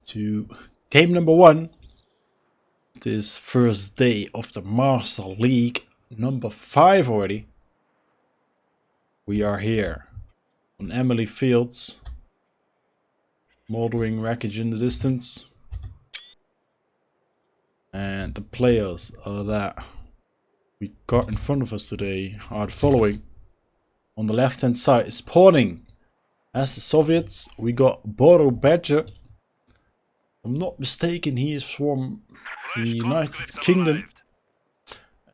to game number 1. This first day of the Master League, number 5 already. We are here on Emily Fields, moldering wreckage in the distance. And the players that we got in front of us today are the following. On the left hand side is spawning as the Soviets. We got Borobadger. If I'm not mistaken, he is from the United Kingdom.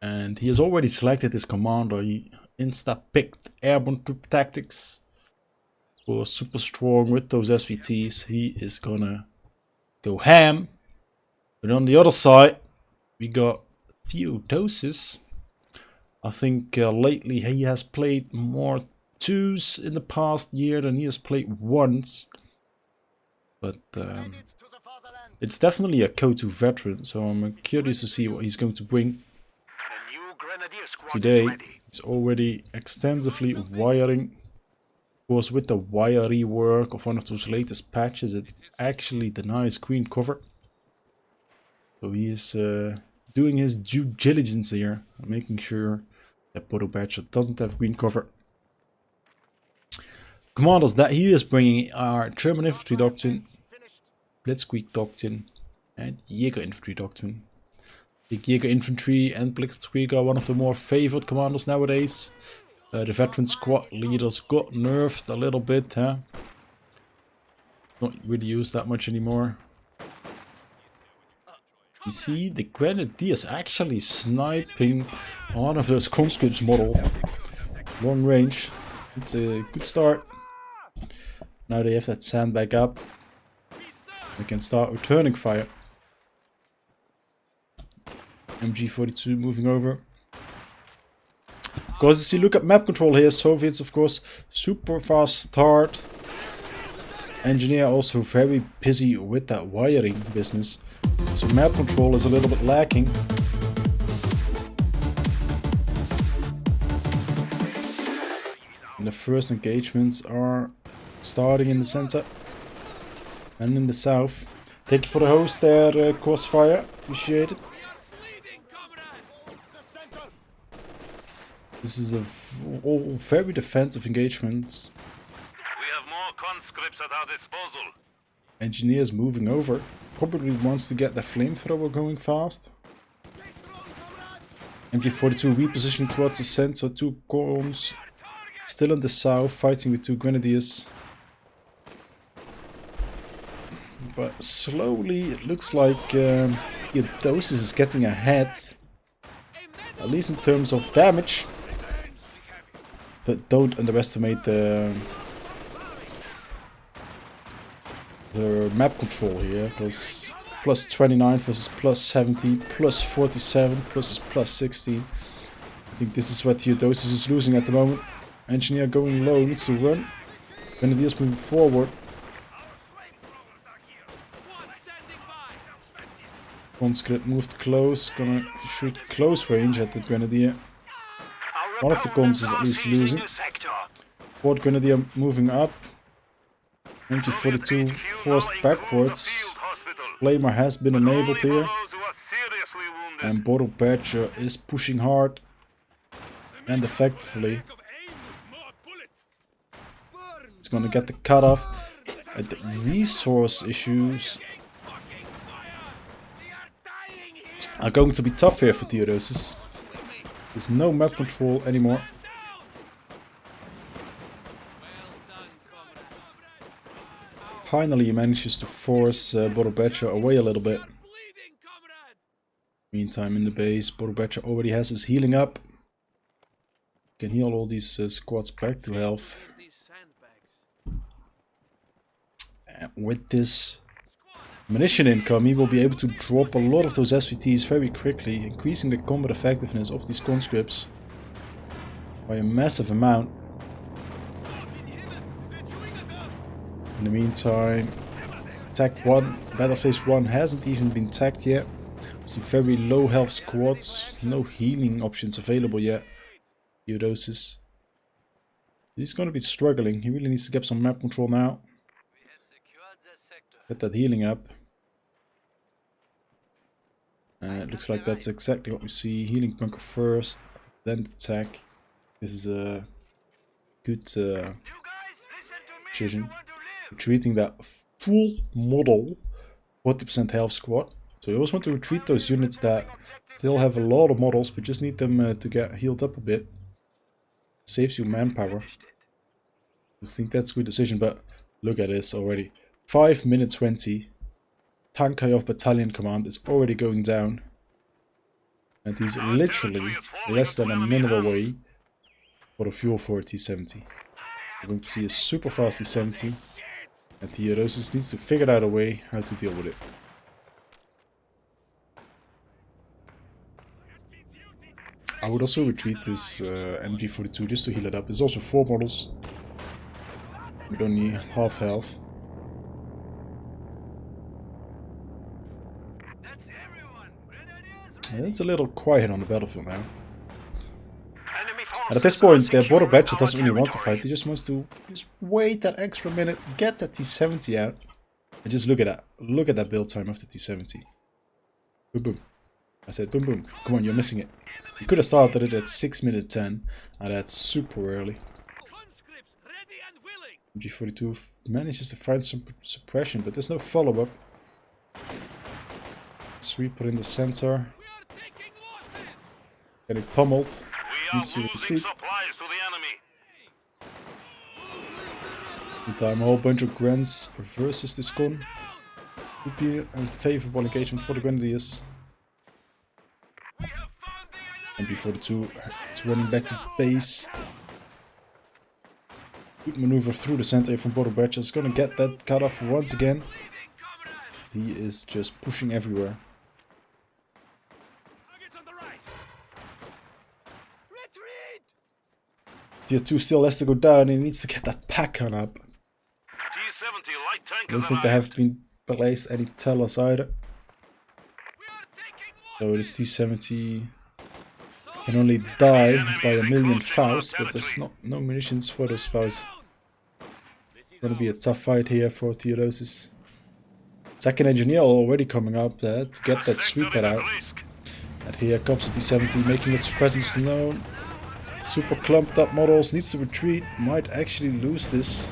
And he has already selected his commander. He insta-picked airborne troop tactics. Was super strong with those SVTs. He is gonna go ham. But on the other side, we got Theodosis. I think lately he has played more 2s in the past year than he has played 1s. But it's definitely a KO2 veteran, so I'm curious to see what he's going to bring. Today, he's already extensively wiring. Of course, with the wire rework of one of those latest patches, it actually denies green cover. So he is doing his due diligence here, making sure that Borobadger doesn't have green cover. Commanders that he is bringing are German Infantry Doctrine, Blitzkrieg Doctrine, and Jäger Infantry Doctrine. I think Jäger Infantry and Blitzkrieg are one of the more favored commanders nowadays. The veteran squad leaders got nerfed a little bit, huh? Not really used that much anymore. You see the Grenadiers actually sniping one of those conscripts model. Long range. It's a good start. Now they have that sandbag up. They can start returning fire. MG42 moving over. Of course, as you look at map control here, Soviets, of course, super fast start. Engineer also very busy with that wiring business. So map control is a little bit lacking. And the first engagements are starting in the center and in the south. Thank you for the host there, Crossfire. Appreciate it. This is all very defensive engagements. We have more conscripts at our disposal. Engineers moving over. Probably wants to get the flamethrower going fast. MG42 repositioning towards the center. 2 columns. Still in the south, fighting with 2 grenadiers. But slowly it looks like Theodosis is getting ahead. At least in terms of damage. But don't underestimate the map control here, because plus 29 versus plus 70, plus 47 versus plus 60. I think this is what Theodosis is losing at the moment. Engineer going low, needs to run. Grenadiers moving forward. Conscript moved close, gonna shoot close range at the Grenadier. One of the cons is at least losing. 4th Grenadier moving up. MG42 forced backwards. Flamer has been enabled here. And Borobadger is pushing hard and effectively. He's gonna get the cutoff. And the resource issues are going to be tough here for Theodosis. There's no map control anymore. Finally he manages to force Borobadger away a little bit. Meantime in the base, Borobadger already has his healing up. Can heal all these squads back to health. And with this munition income, he will be able to drop a lot of those SVTs very quickly, increasing the combat effectiveness of these conscripts by a massive amount. In the meantime, attack 1, battle phase 1 hasn't even been tagged yet. So very low health squads, no healing options available yet. Theodosis. He's gonna be struggling, he really needs to get some map control now. Get that healing up. It looks like that's exactly what we see. Healing bunker first, then attack. This is a good decision. Retreating that full model 40% health squad. So you always want to retreat those units that still have a lot of models, but just need them to get healed up a bit. Saves you manpower. I think that's a good decision, but look at this already. 5 minutes 20. Tankayov battalion command is already going down. And he's literally less than a minute away for the fuel for a T-70. We're going to see a super fast T-70. And Theodosis needs to figure out a way how to deal with it. I would also retreat this MG42 just to heal it up. There's also 4 models with only half health. And it's a little quiet on the battlefield now. And at this point, Borobadger doesn't really want to fight. He just wants to just wait that extra minute, get that T-70 out, and just look at that. Look at that build time of the T-70. Boom, boom. I said boom, boom. Come on, you're missing it. You could have started it at 6 minutes 10, and that's super early. MG42 manages to find some suppression, but there's no follow-up. Sweeper in the center. Getting pummeled. Needs to retreat. Meantime, a whole bunch of Grants versus this con. Would be a favorable engagement for the Grenadiers. MG42 is running back to base. Good maneuver through the center from Borobadger. Is gonna get that cut off once again. He is just pushing everywhere. Tier 2 still has to go down. He needs to get that pack on up. I don't think they have been placed any tellers either. So this T-70 can only die by a million Faust, but there's no munitions for those Faust. It's gonna be a tough fight here for Theodosis. Second engineer already coming up there to get that sweeper out. And here comes the T-70 making its presence known. Super clumped up models, needs to retreat, might actually lose this.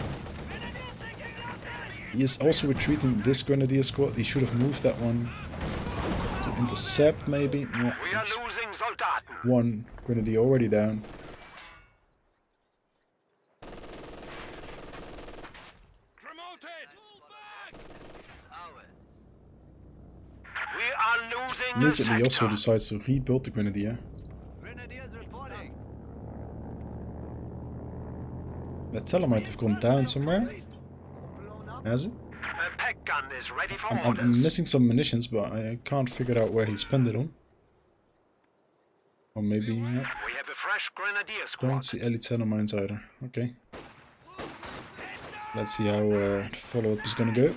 He is also retreating this Grenadier squad. He should have moved that one to intercept maybe. Yeah, one Grenadier already down. Immediately he also decides to rebuild the Grenadier. That teller might have gone down somewhere. Has it? I'm missing some munitions, but I can't figure out where he spent it on. Or maybe... don't see any teller mines either. Okay. Let's see how the follow-up is gonna go.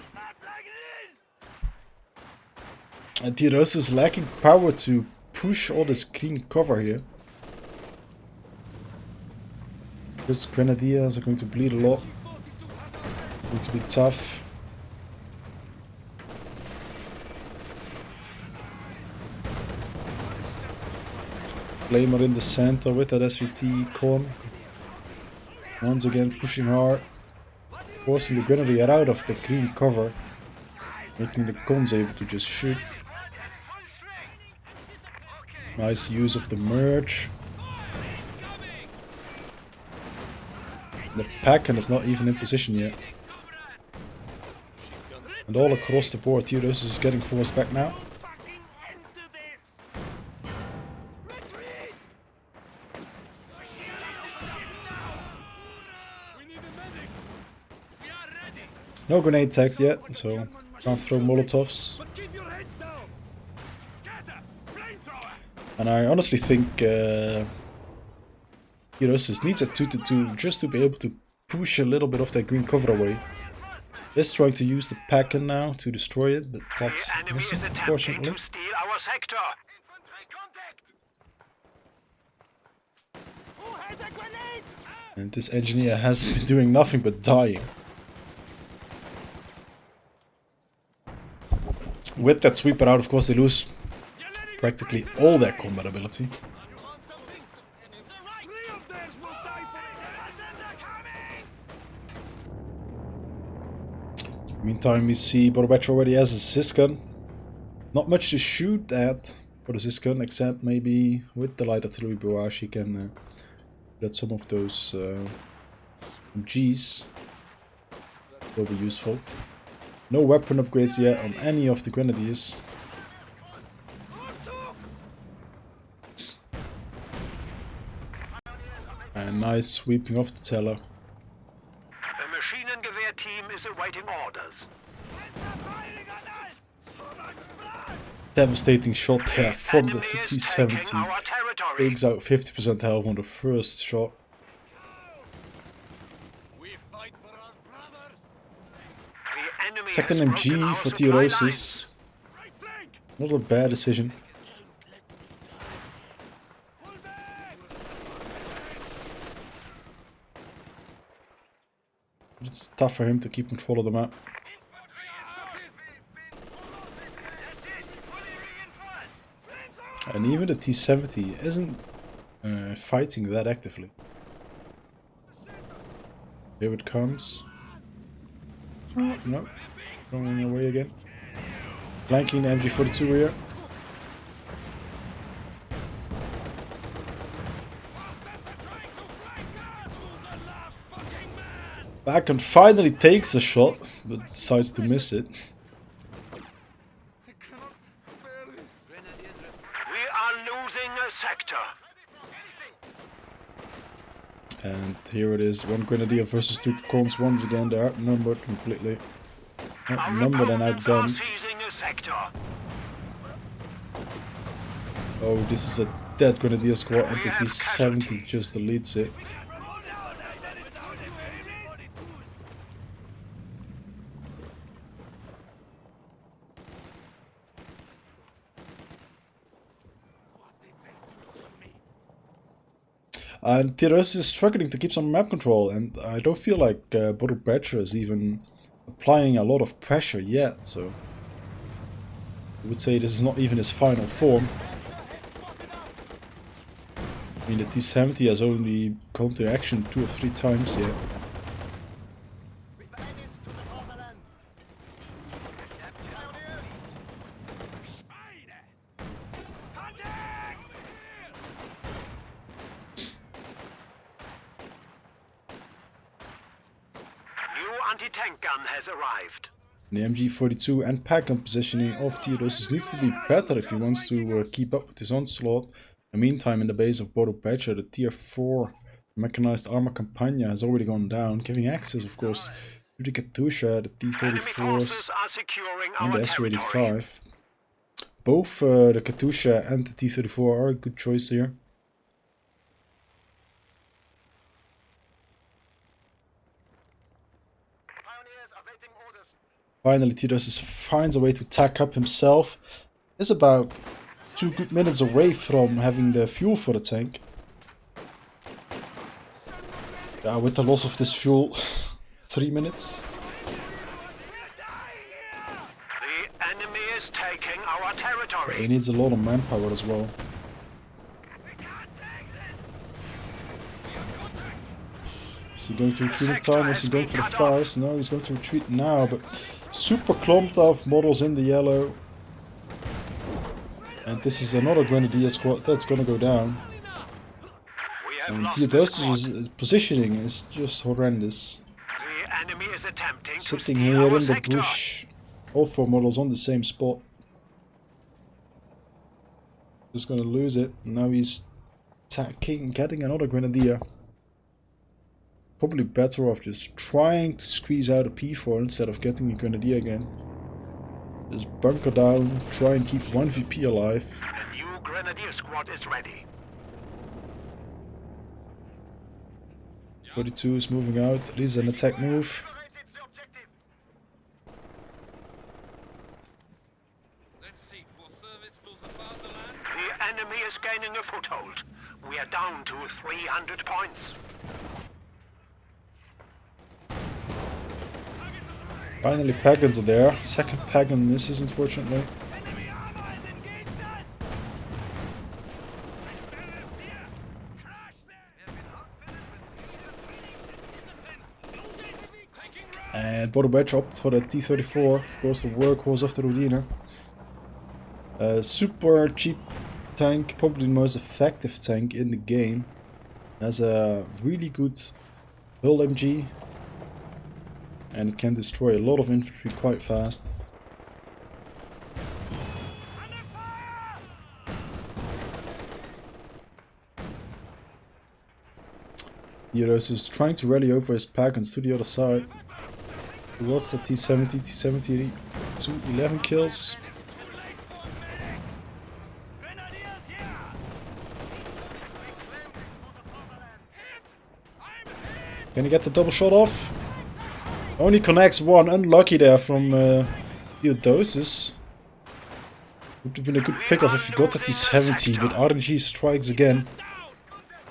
And Theodosis is lacking power to push all this green cover here. These Grenadiers are going to bleed a lot. Going to be tough. Flamer in the center with that SVT con. Once again pushing hard. Forcing the Grenadier out of the green cover. Making the cons able to just shoot. Nice use of the merge. The Packen is not even in position yet. And all across the board, Theodosis is getting forced back now. No grenade tags yet, so can't throw Molotovs. And I honestly think Theodosis needs a 2-2 just to be able to push a little bit of that green cover away. He's trying to use the Packen now to destroy it, but that's missing, unfortunately. And this engineer has been doing nothing but dying. With that sweeper out, of course, they lose practically all their combat ability. Meantime, we see Borobadger already has a Sisgun. Not much to shoot at for the Sisgun, except maybe with the light artillery barrage he can get some of those Gs. Will be useful. No weapon upgrades yet on any of the grenadiers. And nice sweeping of the teller. The Maschinengewehr team is awaiting orders. Devastating shot there from the T-70. Takes out 50% health on the first shot. Second MG for Theodosis. Not a bad decision. It's tough for him to keep control of the map. And even the T-70 isn't fighting that actively. Here it comes. Oh, no. Going away again. Flanking the MG42 here. Backhand finally takes a shot, but decides to miss it. We are losing a sector. And here it is, one Grenadier versus two Cons once again. They're outnumbered completely. Outnumbered and outgunned. Oh, this is a dead Grenadier squad, and the T-70 just deletes it. And Theodosis is struggling to keep some map control, and I don't feel like Borobadger is even applying a lot of pressure yet, so I would say this is not even his final form. I mean, the T-70 has only come to action 2 or 3 times yet. Anti-tank gun has arrived. The MG42 and pack-gun positioning of Theodosis needs to be better if he wants to keep up with his onslaught. In the meantime, in the base of Borobadger, the Tier 4 mechanized armor Campagna has already gone down, giving access, of course, to the Katusha, the T-34s, and the S-85. Both the Katusha and the T-34 are a good choice here. Finally, Theodosis finds a way to tack up himself. Is about 2 good minutes away from having the fuel for the tank. Yeah, with the loss of this fuel, 3 minutes. The enemy is taking our territory. But he needs a lot of manpower as well. Is he going to retreat in time? Is he going for the fires? No, he's going to retreat now, but super clumped of models in the yellow. And this is another Grenadier squad that's gonna go down. And Theodosis' positioning is just horrendous. The enemy is attempting Sitting here in the bush. All 4 models on the same spot. Just gonna lose it. Now he's attacking, getting another Grenadier. Probably better off just trying to squeeze out a P4 instead of getting a Grenadier again. Just bunker down, try and keep 1 VP alive. The new Grenadier squad is ready. 42 is moving out, at least an attack move. The enemy is gaining a foothold. We are down to 300 points. Finally, Pagans are there. Second Pagan misses, unfortunately. And Borobadger opted for the T-34, of course the workhorse of the Rodina. Super cheap tank, probably the most effective tank in the game. Has a really good hull MG. And it can destroy a lot of infantry quite fast. Theodosis is trying to rally over his pagans to the other side. Towards the T-70, T-70 to 11 kills. Can he get the double shot off? Only connects one, unlucky there from Theodosis. Would have been a good pickoff if he got the T-70, but RNG strikes again.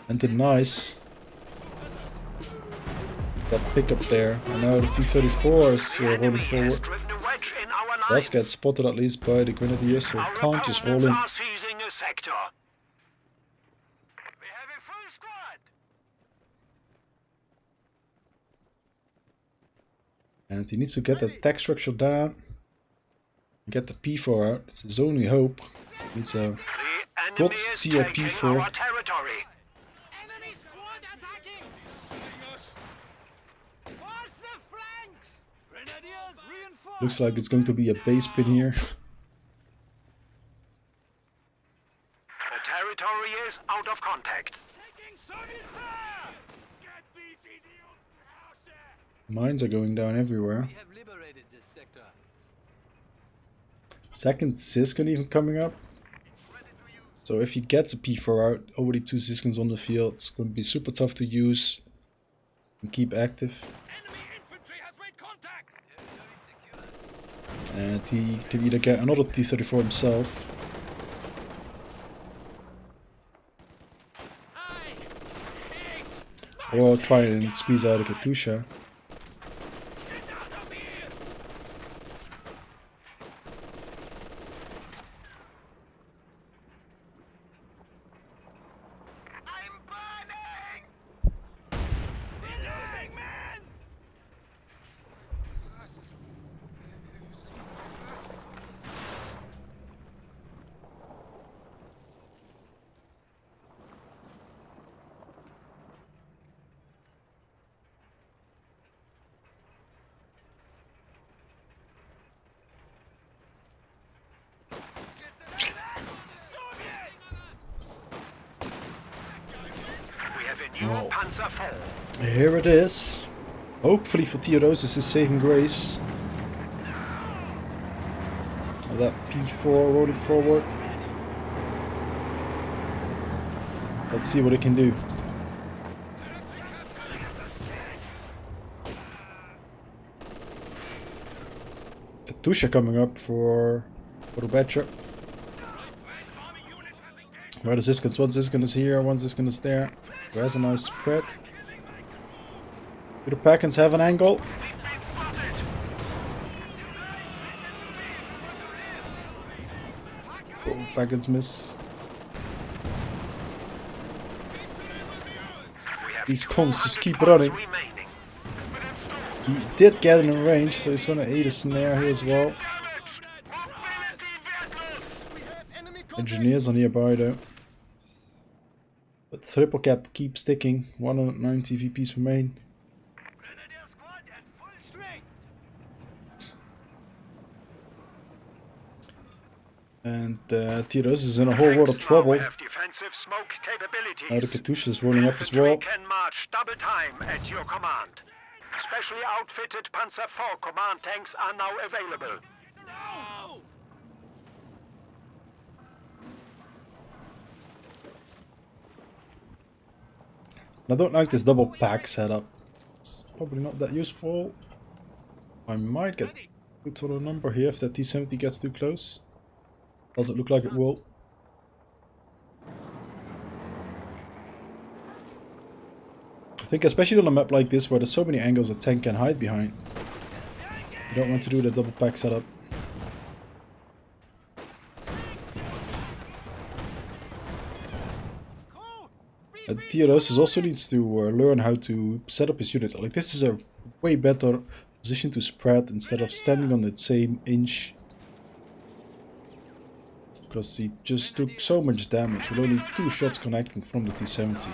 And denies that pickup there. And now the T-34 is rolling forward. Does get spotted at least by the Grenadiers, so can't just roll in. And he needs to get the attack structure down. And get the P4 out. It's his only hope. He needs a god tier P4. Looks like it's going to be a base pin here. The territory is out of contact. Mines are going down everywhere. Second Siskin even coming up. So if he gets a P4 out, already 2 Siskins on the field, it's going to be super tough to use and keep active. And he can either get another T-34 himself. Or try and squeeze out a Katusha. Well, here it is. Hopefully for Theodosis is saving grace. That P4 rolling forward. Let's see what it can do. Katusha coming up for Borobadger. Where the Ziskins? One Ziskin is here, one Ziskin is there. There's a nice spread. Do the Packins have an angle? Oh, Packins miss. These cons just keep running. He did get in a range, so he's gonna aid a snare here as well. Engineers are nearby though. But triple cap keeps ticking. 190 VPs remain. And Theodosis is in a whole world of trouble. Now the Katusha is rolling up as well. Can march double time at your command. Specially outfitted Panzer IV command tanks are now available. I don't like this double pack setup. It's probably not that useful. I might get put on a number here if that T-70 gets too close. Doesn't look like it will. I think especially on a map like this where there's so many angles a tank can hide behind, you don't want to do the double pack setup. Theodosis also needs to learn how to set up his units. Like, this is a way better position to spread instead of standing on the same inch. Because he just took so much damage with only 2 shots connecting from the T-70.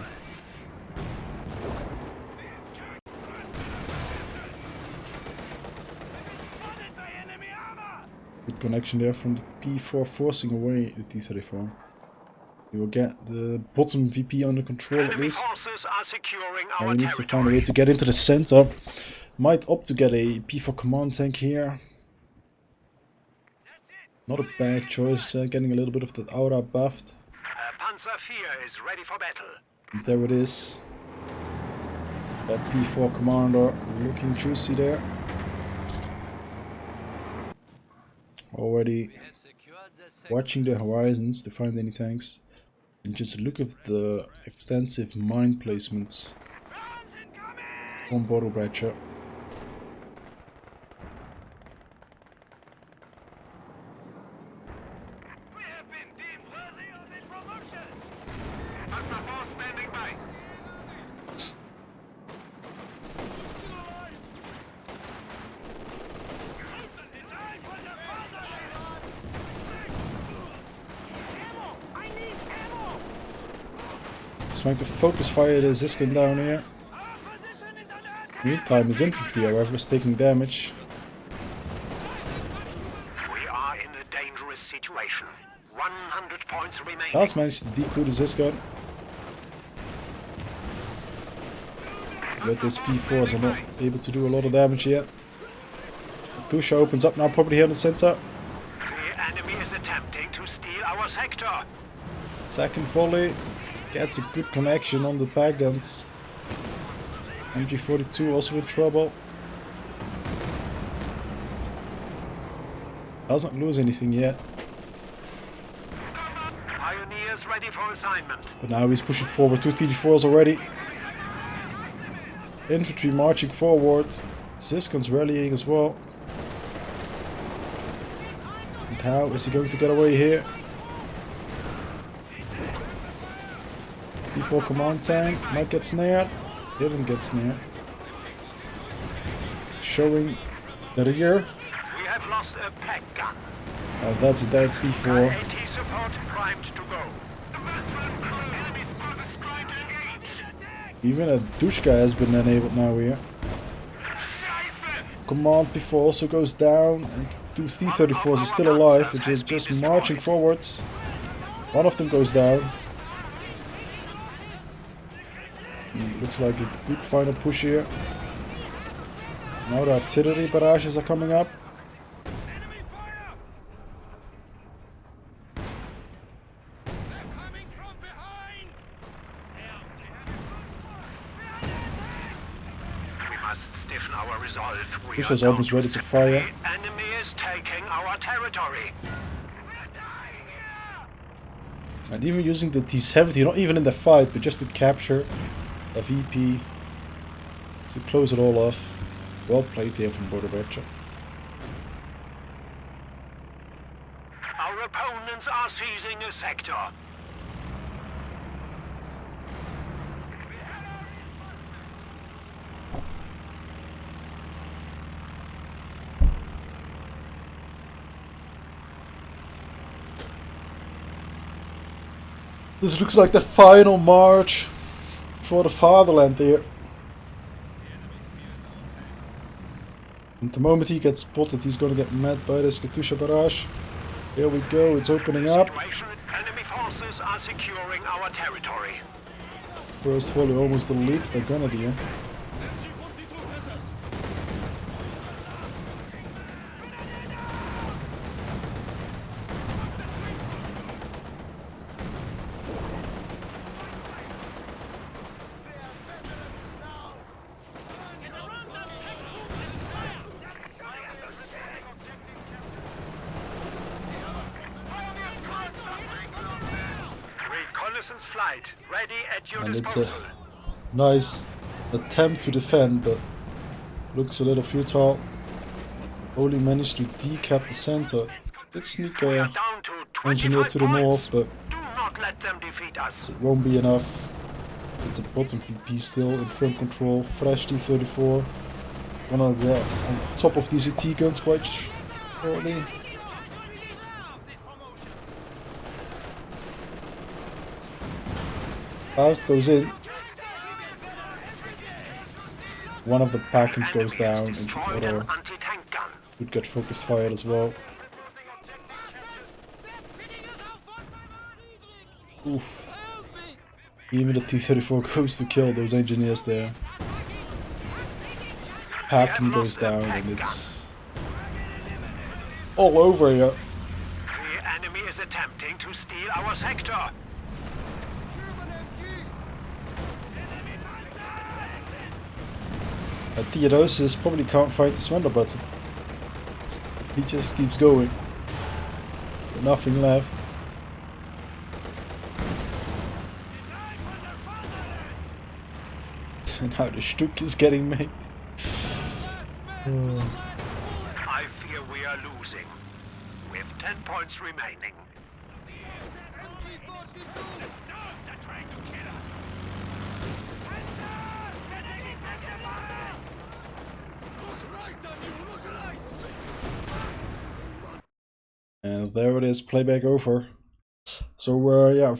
Good connection there from the P4 forcing away the T-34. We will get the bottom VP under control at least. He needs to find a way to get into the center. Might opt to get a P4 command tank here. Not a bad choice, getting a little bit of that aura buffed. Panzer IV is ready for battle. And there it is. That P4 commander looking juicy there. Already watching the horizons to find any tanks. And just look at the extensive mine placements from Borobadger. Trying to focus fire the Ziskin down here. Meantime, his infantry, however, is taking damage. We are in a dangerous situation. 100 points remaining. Has managed to decoy the Ziskin. But his P4s are not able to do a lot of damage yet. Tusha opens up now, probably here in the center. The enemy is attempting to steal our sector. Second volley. Gets a good connection on the back guns. MG42 also in trouble. Doesn't lose anything yet. Pioneers ready for assignment. But now he's pushing forward. 2 TD4s already. Infantry marching forward. Ziskon's rallying as well. And how is he going to get away here? P4 command tank might get snared. Didn't get snared. Showing the rear. We have lost a pack gun. That's a dead P4. AT support primed to go. Even a Dushka has been enabled now here. Command P4 also goes down, and 2 T-34s are still alive, which is just marching forwards. One of them goes down. Looks like a good final push here. Now the artillery barrages are coming up. We must stiffen our resolve. Push is almost ready to fire. The enemy is taking our territory. And even using the T-70, not even in the fight, but just to capture a VP, to close it all off. Well played here from Borobadger. Our opponents are seizing a sector. This looks like the final march for the fatherland here. And the moment he gets spotted, he's gonna get met by this Katusha barrage. Here we go, it's opening up. Enemy forces are securing our territory. First volley almost deletes the grenadier. Reconnaissance flight ready at your And it's disposal. a nice attempt to defend, but looks a little futile. Only managed to decap the center. Did sneak We a are down to 25 engineer to the points. north, but Do not let them defeat us. it won't be enough. It's a bottom VP still in front control. Fresh T-34. Gonna get on top of these AT guns quite shortly. Faust goes in. One of the packings goes down, and the other would get focused fired as well. Oof. Even the T-34 goes to kill those engineers there. Packing goes down, and it's all over here. The enemy is attempting to steal our sector. Theodosis probably can't find the surrender button. He just keeps going. With nothing left. And now the Stuk is getting made. I fear we are losing, with 10 points remaining. The dogs are trying to kill us. And there it is, playback over. So yeah,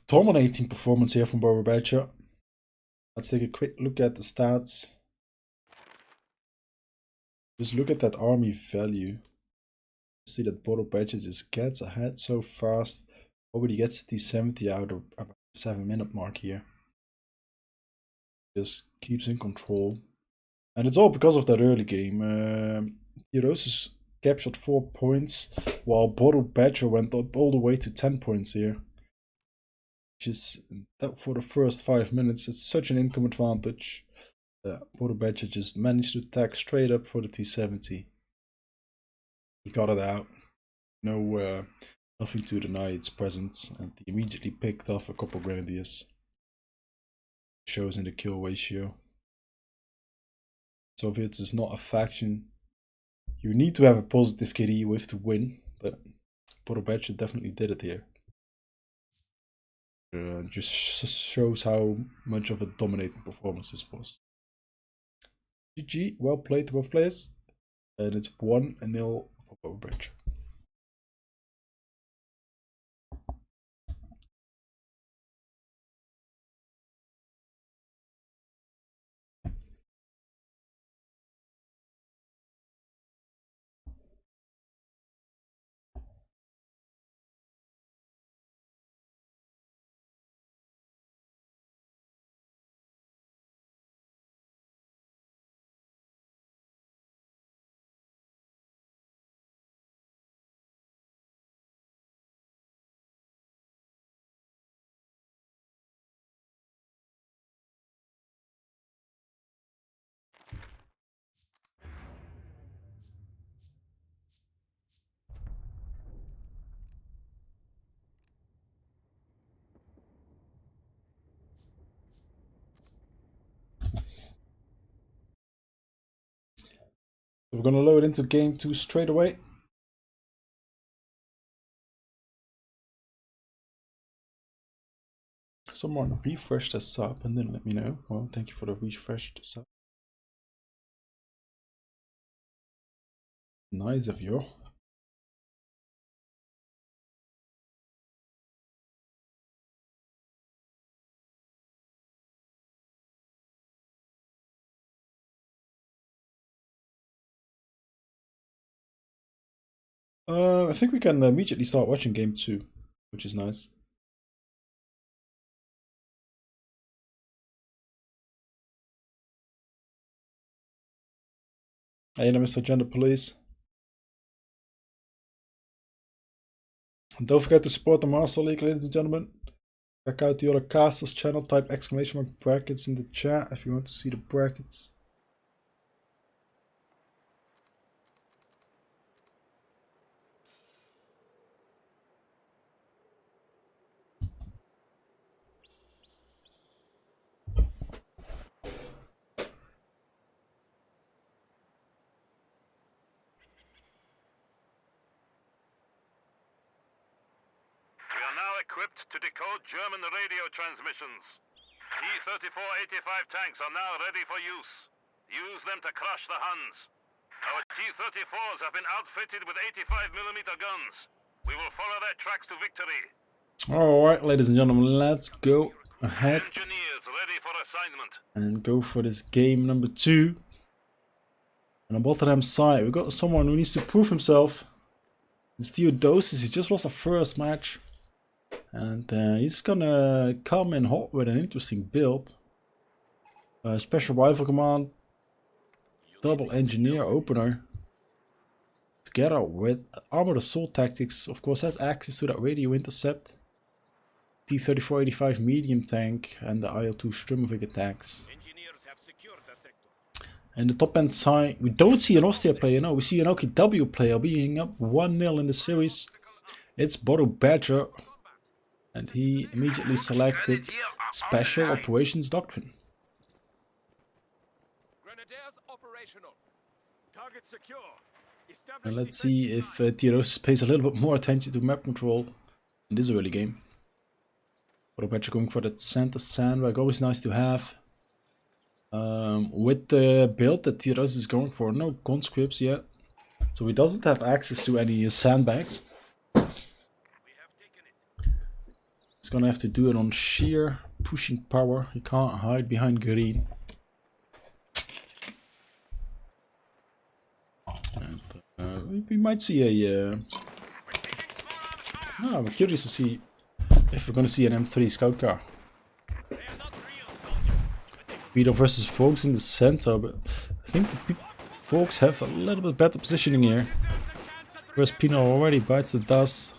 dominating performance here from Borobadger. Let's take a quick look at the stats. Just look at that army value. See that Borobadger just gets ahead so fast. Already gets the 70 out of about the 7-minute mark here. Just keeps in control. And it's all because of that early game. Theodosis captured 4 points, while Borobadger went up all the way to 10 points here. Which is, for the first 5 minutes, it's such an income advantage. Borobadger just managed to attack straight up for the T-70. He got it out. No, nothing to deny its presence, and he immediately picked off a couple grenadiers. Shows in the kill ratio. Soviets is not a faction you need to have a positive KD with to win, but Borobadger definitely did it here. Just shows how much of a dominating performance this was. GG, well played to both players, and it's 1-0 for Borobadger. So we're gonna load into game 2 straight away. Someone refresh the sub and then let me know. Well, thank you for the refreshed sub. Nice of you. I think we can immediately start watching game 2, which is nice. Hey, Mr. Gender Police. And don't forget to support the MasterLeague, ladies and gentlemen. Check out the other casters channel, type exclamation mark brackets in the chat if you want to see the brackets. Equipped to decode German radio transmissions. T-34-85 tanks are now ready for use. Use them to crush the Huns. Our T-34s have been outfitted with 85mm guns. We will follow their tracks to victory. Alright, ladies and gentlemen, let's go ahead Engineers ready for assignment. and go for this game number 2. And on Rotterdam's side, we got someone who needs to prove himself. It's Theodosis. He just lost the first match. And he's gonna come in hot with an interesting build. Special rifle command, double engineer opener. Together with armored assault tactics, of course, has access to that radio intercept. T-34-85 medium tank and the IL-2 Sturmovik attacks. And the top end side, we don't see an Austria player, no, we see an OKW player being up 1-0 in the series. It's Borobadger, and he immediately selected Special Operations Doctrine. And let's see if Theodosis pays a little bit more attention to map control in this early game. Borobadger going for that center sandbag, always nice to have. With the build that Theodosis is going for, no conscripts yet. So he doesn't have access to any sandbags. He's gonna have to do it on sheer pushing power. He can't hide behind green. And, we might see a... I'm curious to see if we're gonna see an M3 scout car. Peter versus Folks in the center, but I think the Folks have a little bit better positioning here. First Pino already bites the dust.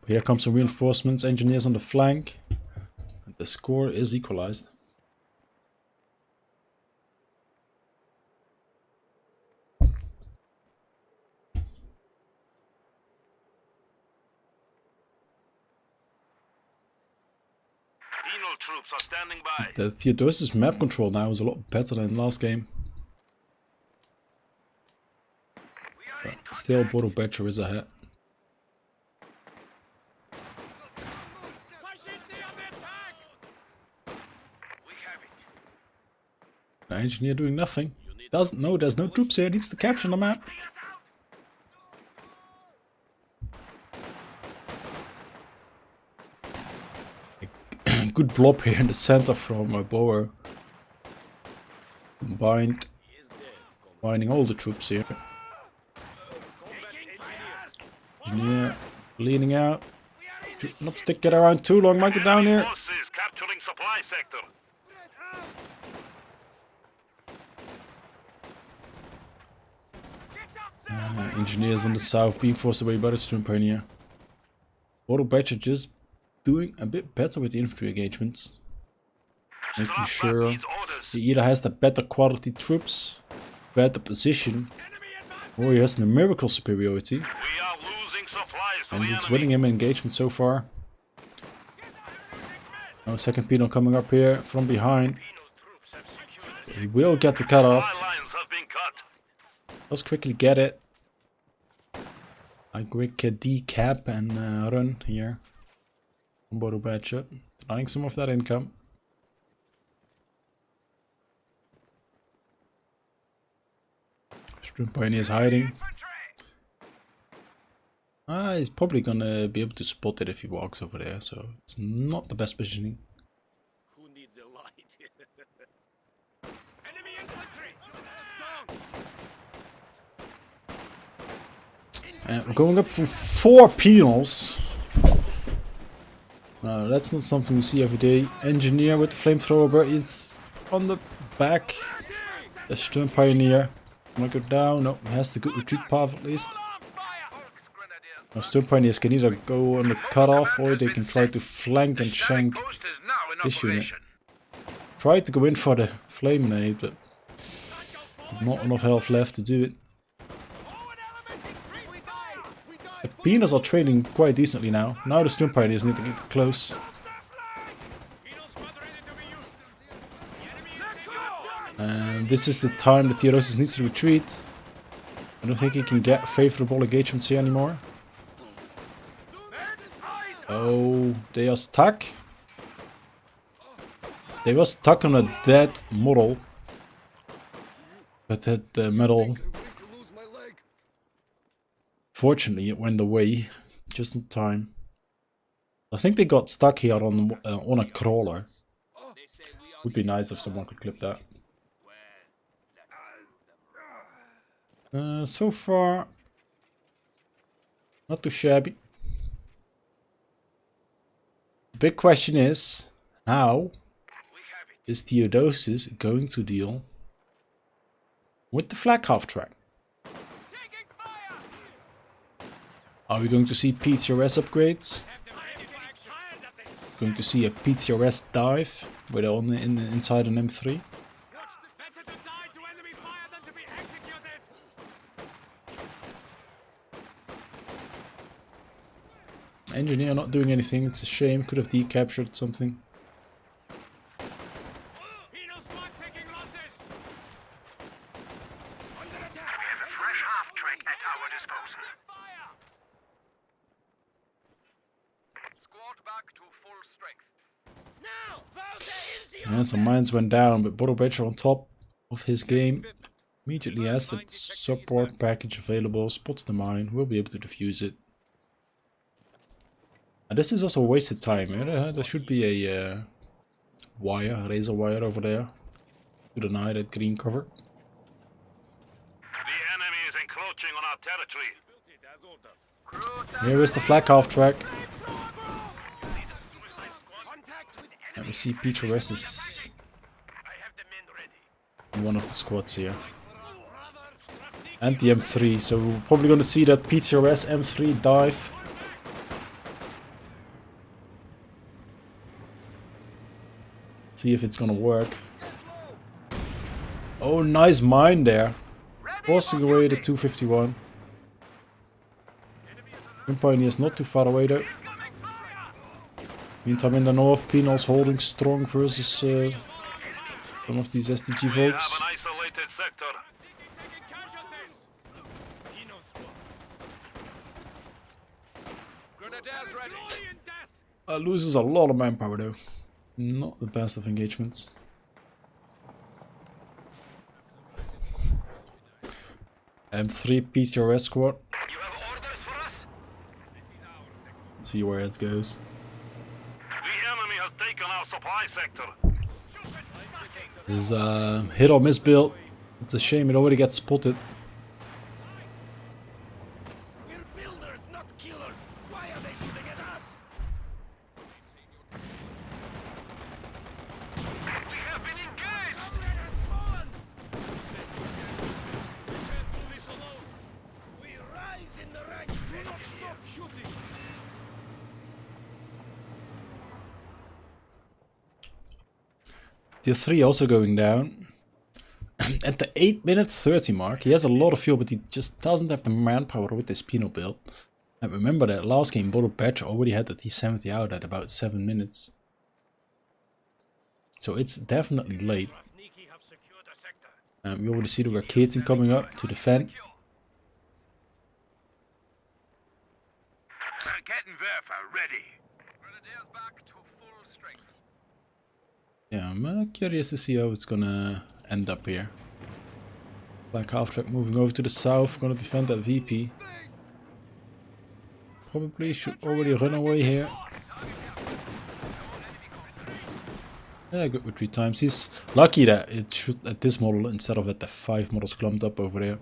Here comes some reinforcements, engineers on the flank. And the score is equalized. Troops are standing by. The Theodosis map control now is a lot better than last game. But still, Borobadger is ahead. The engineer doing nothing. Doesn't know there's no troops here. Needs to capture the map. Good blob here in the center from Bauer. Combining all the troops here. Engineer leaning out. Should not stick it around too long. Might go down here. Capturing supply sector. Engineers on the south being forced away by the Storm Pioneer. Borobadger just doing a bit better with the infantry engagements. Making sure he either has the better quality troops, better position, or he has the numerical superiority. And it's winning him engagement so far. Now second Pino coming up here from behind. He will get the cutoff. Let's quickly get it. A quick decap and run here. Borobadger, denying some of that income. Storm Pioneer is hiding. He's probably gonna be able to spot it if he walks over there, so it's not the best positioning. Who needs a light? Enemy infantry! And we're going up for 4 penals. That's not something you see every day. Engineer with the flamethrower, but it's on the back. The Storm Pioneer. Wanna go down? No, he has the good retreat path at least. Now Storm Pioneers can either go on the cutoff or they can try to flank and shank this unit. Tried to go in for the flame nade, but not enough health left to do it. The Pinas are trading quite decently now. Now the Storm Pioneers need to get close. And this is the time that Theodosis needs to retreat. I don't think he can get favorable engagements here anymore. Oh, they are stuck. They were stuck on a dead model. But had the metal. Fortunately, it went away just in time. I think they got stuck here on a crawler. Would be nice if someone could clip that. So far, not too shabby. The big question is, how is Theodosis going to deal with the flag half track? Are we going to see PTRS upgrades? Going to see a PTRS dive with inside an M3? Engineer not doing anything, it's a shame, could have decaptured something. Yeah, some mines went down, but Borobadger on top of his game immediately has that support package available, spots the mine, will be able to defuse it. And this is also wasted time. There should be a razor wire over there to deny that green cover. The enemy is encroaching on our territory. Here is the flag half track. And we see PTRS is in one of the squads here. And the M3, so we're probably going to see that PTRS M3 dive. See if it's gonna work. Oh, nice mine there. Forcing away the 251. Pioneer's not too far away though. Meantime in the north, Pinal's holding strong versus some of these SDG folks. Loses a lot of manpower though. Not the best of engagements. M3 PTRS squad. Let's see where it goes. The enemy has taken our supply sector. This is a hit or miss build. It's a shame it already gets spotted. Tier 3 also going down. At the 8-minute 30 mark, he has a lot of fuel, but he just doesn't have the manpower with this Pinot build. And remember that last game, Borobadger already had the T70 out at about 7 minutes. So it's definitely late. We already see the Raketin coming up to defend. Yeah, I'm curious to see how it's gonna end up here. Black half track moving over to the south, gonna defend that VP. Probably should already run away here. Yeah, good retreat times. He's lucky that it should at this model instead of at the 5 models clumped up over there.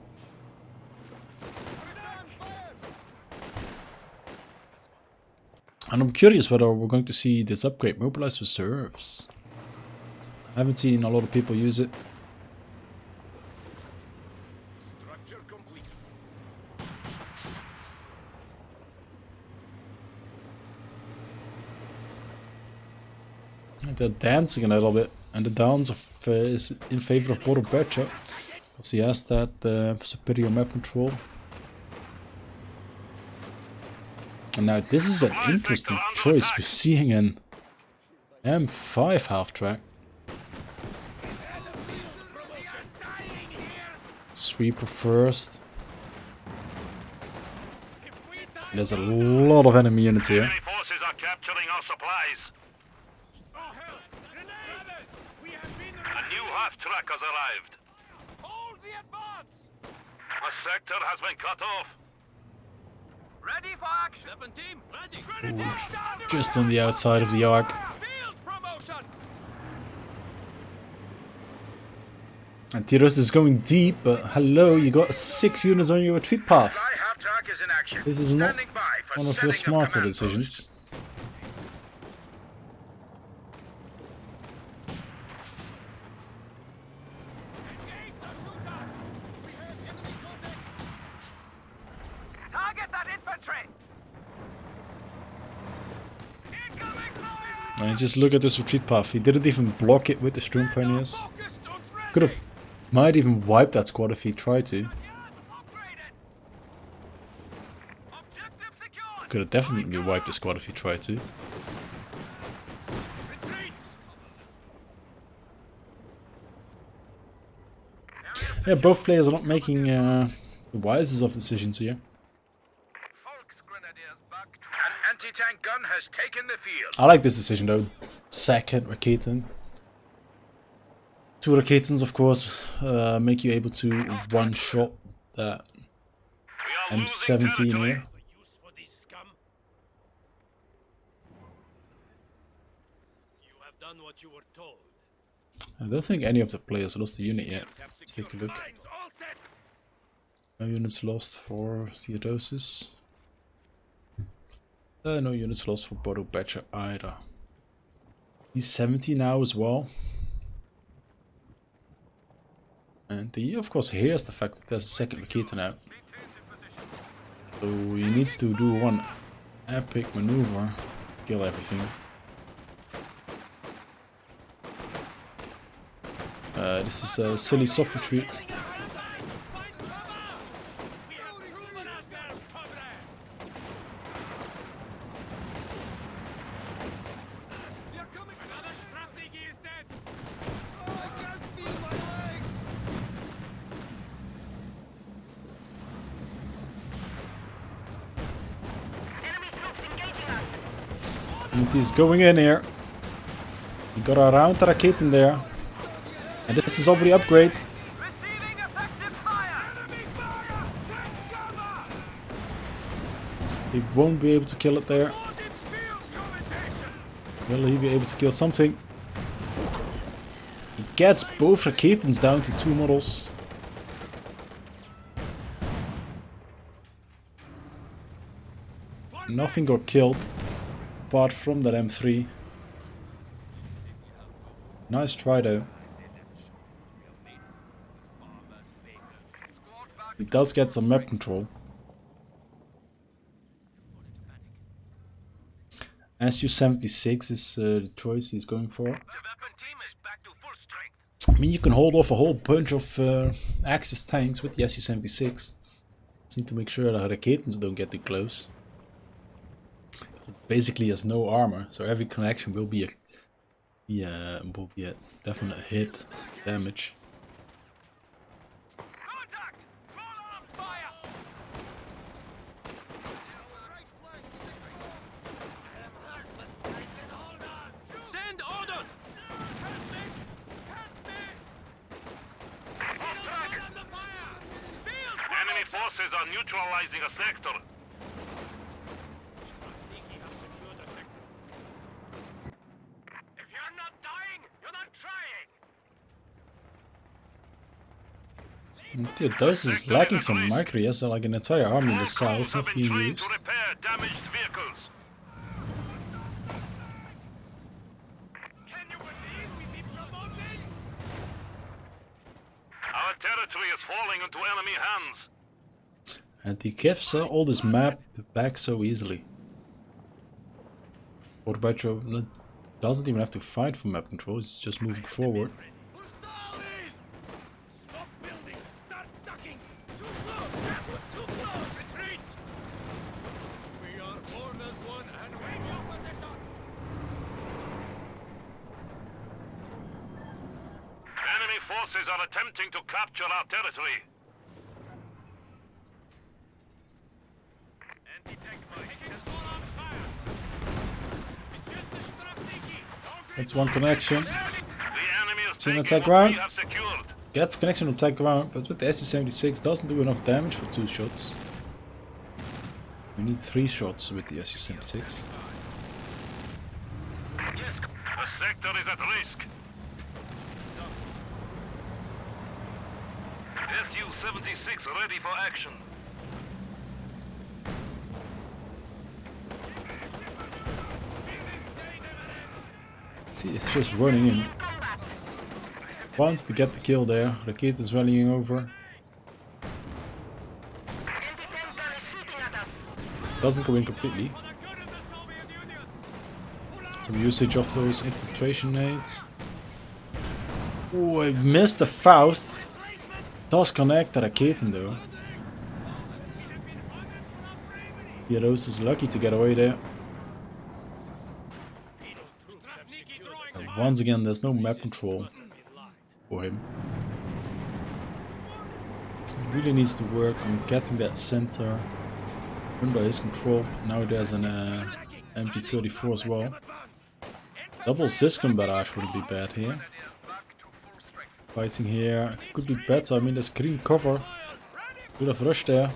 And I'm curious whether we're going to see this upgrade mobilize reserves. I haven't seen a lot of people use it. They're dancing a little bit, and the dance is in favor of Borobadger, because he has that superior map control. And now this is an interesting choice. We're seeing an M5 half track. Sweeper first. There's a lot of enemy units here. Enemy forces are capturing our supplies. new half-track has arrived. Hold the advance! A sector has been cut off. Ready for action! 17, ready! Ooh, just on the outside of the arc. Field promotion! And Theodosis is going deep, but hello, you got 6 units on your retreat path. This is not one of your smarter decisions. Target that infantry! And just look at this retreat path. He didn't even block it with the Storm Pioneers. Could have, might even wipe that squad if he tried to. Could have definitely wiped the squad if he tried to. Yeah, both players are not making the wisest of decisions here. An anti-tank gun has taken the field. I like this decision though. Second Raketen. 2 Raketens, of course, make you able to one-shot that M17 here. I don't think any of the players lost a unit yet. Let's take a look. No units lost for Theodosis. No units lost for Borobadger either. He's 70 now as well. And he of course hears the fact that there's a second Raketen out. So he needs to do one epic maneuver, kill everything. This is a silly soft retreat. And he's going in here. He got around the Raketen there. And this is already upgrade. Receiving effective fire! Enemy fire! Take cover! He won't be able to kill it there. Will he be able to kill something? He gets both Raketens down to 2 models. Nothing got killed apart from that M3. Nice try though. He does get some map control. SU-76 is the choice he's going for. I mean, you can hold off a whole bunch of Axis tanks with the SU-76. Just need to make sure that the Raketens don't get too close. It basically has no armor, so every connection will be a definite hit damage. Send orders! Enemy forces are neutralizing a sector. If you're not dying, you're not trying! Theodosis is lacking some micro, yes, like an entire army in the south not being used. To repair damaged vehicles. Can you believe we be promoted? Our territory is falling into enemy hands. And he gives all this map back so easily. Borobadger doesn't even have to fight for map control, it's just moving forward. Stop building! Start ducking! Too close! Too close! Retreat! We are orders one and wage your position! Enemy forces are attempting to capture our territory. Anti-tank mine. Taking small arms fire! It's just a strategy! That's one connection. The enemy is See an Taking attack what ground. we have secured. Gets connection on attack ground, but with the SU-76 doesn't do enough damage for 2 shots. We need 3 shots with the SU-76. Yes. The sector is at risk. SU-76 ready for action. It's just running in. Wants to get the kill there. The kid is rallying over. Doesn't go in completely. Some usage of those infiltration nades. Oh, I missed the Faust. Does connect the Raketen though. Theodosis is lucky to get away there. And once again, there's no map control for him. He really needs to work on getting that center under his control. Now there's an MT-34 as well. Double Siscon barrage wouldn't be bad here. Fighting here could be better. I mean, there's green cover. Could have rushed there.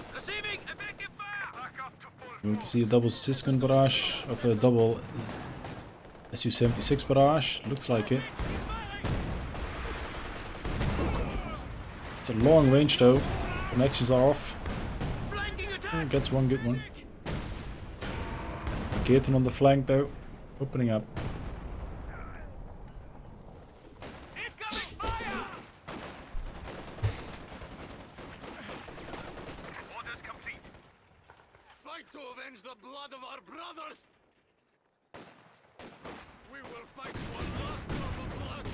We want to see a double Siscon barrage of a double SU-76 barrage. Looks like it. It's a long range though. Connections are off. Gets one good one. Gaten on the flank though. Opening up. To avenge the blood of our brothers! We will fight to our last drop of blood!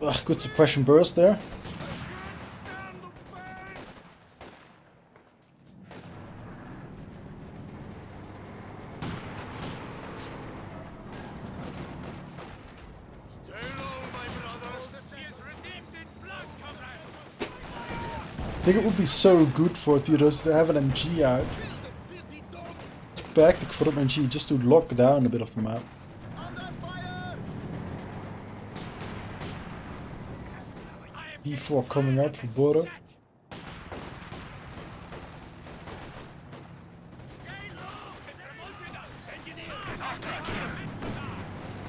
Ugh, good suppression burst there. I think it would be so good for Theodosis to have an MG out. It's perfect for an MG just to lock down a bit of the map. E4 coming up for Boro.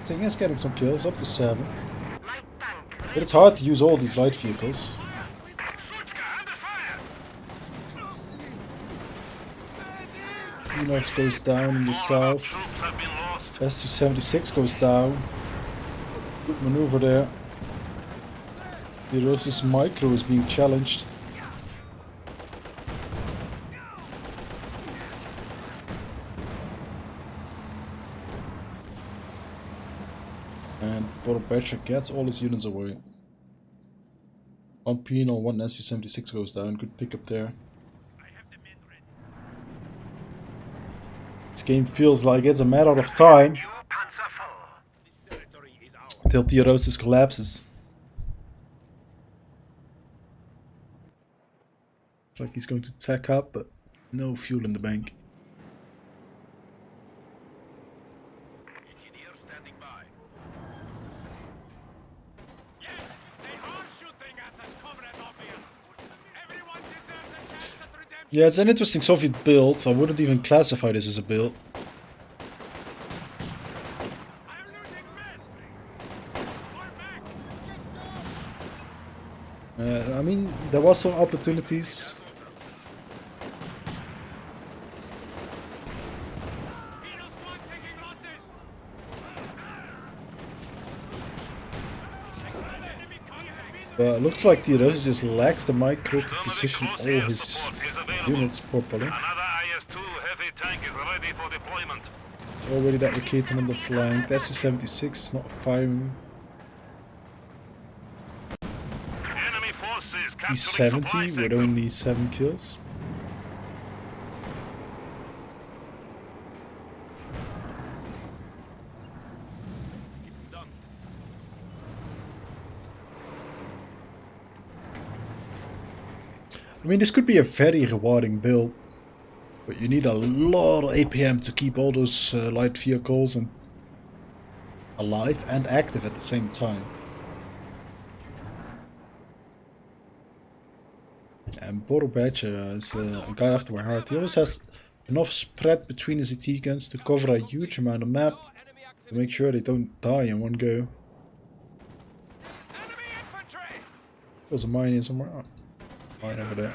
Thing is getting some kills, up to 7. But it's hard to use all these light vehicles. Enox goes down in the south. SU-76 goes down. Good maneuver there. Theodosis micro is being challenged. And Borobadger gets all his units away. One penal, one SU-76 goes down. Good pickup there. This game feels like it's a matter of time until Theodosis collapses. Looks like he's going to tack up, but no fuel in the bank. Yeah, it's an interesting Soviet build. I wouldn't even classify this as a build. I mean, there was some opportunities. But it looks like Theodosis just lacks the micro to position all his units properly. Another IS-2 heavy tank is ready for deployment. Already that Raketen on the flank. The SU-76 is not firing. Enemy forces He's capturing 70 supply with sector. only 7 kills. I mean, this could be a very rewarding build. But you need a lot of APM to keep all those light vehicles and alive and active at the same time. And Borobadger is a guy after my heart. He always has enough spread between his AT guns to cover a huge amount of map to make sure they don't die in one go. There's a mine here somewhere. Oh, mine over there.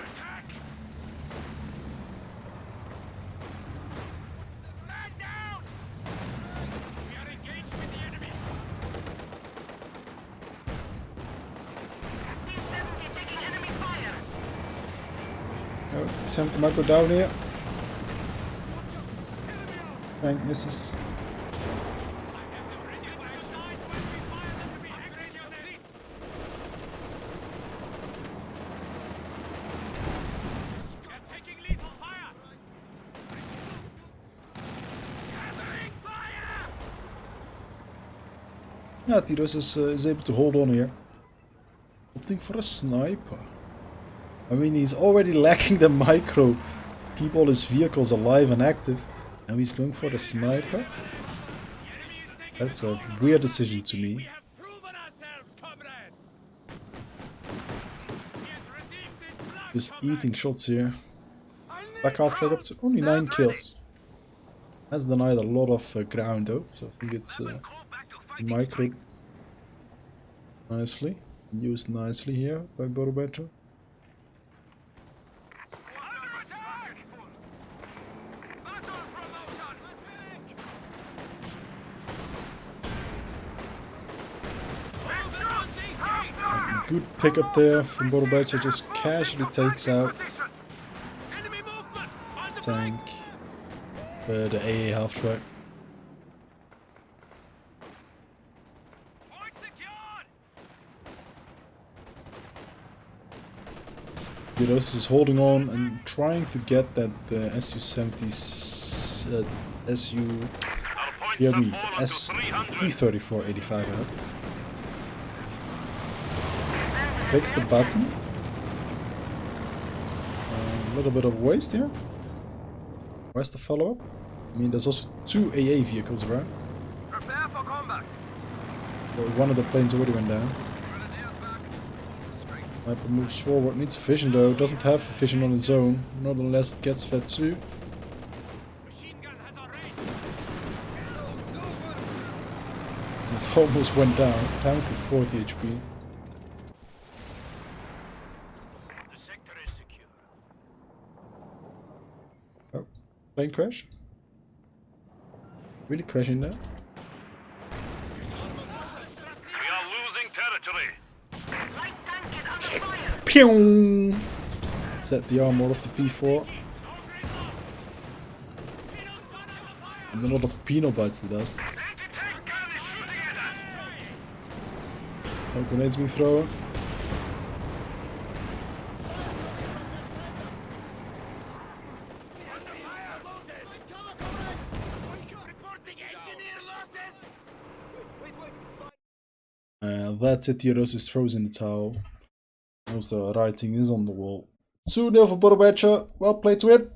Oh, Santa might go down here. Tank misses. Yeah, Theodosis is able to hold on here. Opting for a sniper. I mean, he's already lacking the micro. Keep all his vehicles alive and active. Now he's going for the sniper. That's a weird decision to me. Just eating shots here. Back half track up to only 9 kills. Has denied a lot of ground though, so I think it's micro nicely. Used nicely here by Borobadger. Good pickup there from Borobadger, just casually takes out tank, the AA half track. Theodosis is holding on and trying to get that SU-70s, SE-3485 out. Clicks the button. A little bit of waste here. Where's the follow-up? I mean, there's also 2 AA vehicles around. Prepare for combat. Well, one of the planes already went down. Sniper moves forward, needs vision though, doesn't have vision on its own. Nonetheless, it gets fed too. It almost went down to 40 HP. Oh, plane crash? Really crashing there? We are losing territory. Pew! Set the armor off the P4. And another Pino bites the dust. No grenades being thrown. That's it, Theodosis throws in the towel. Most of the writing is on the wall. 2-0 for Borobadger. Well played to win.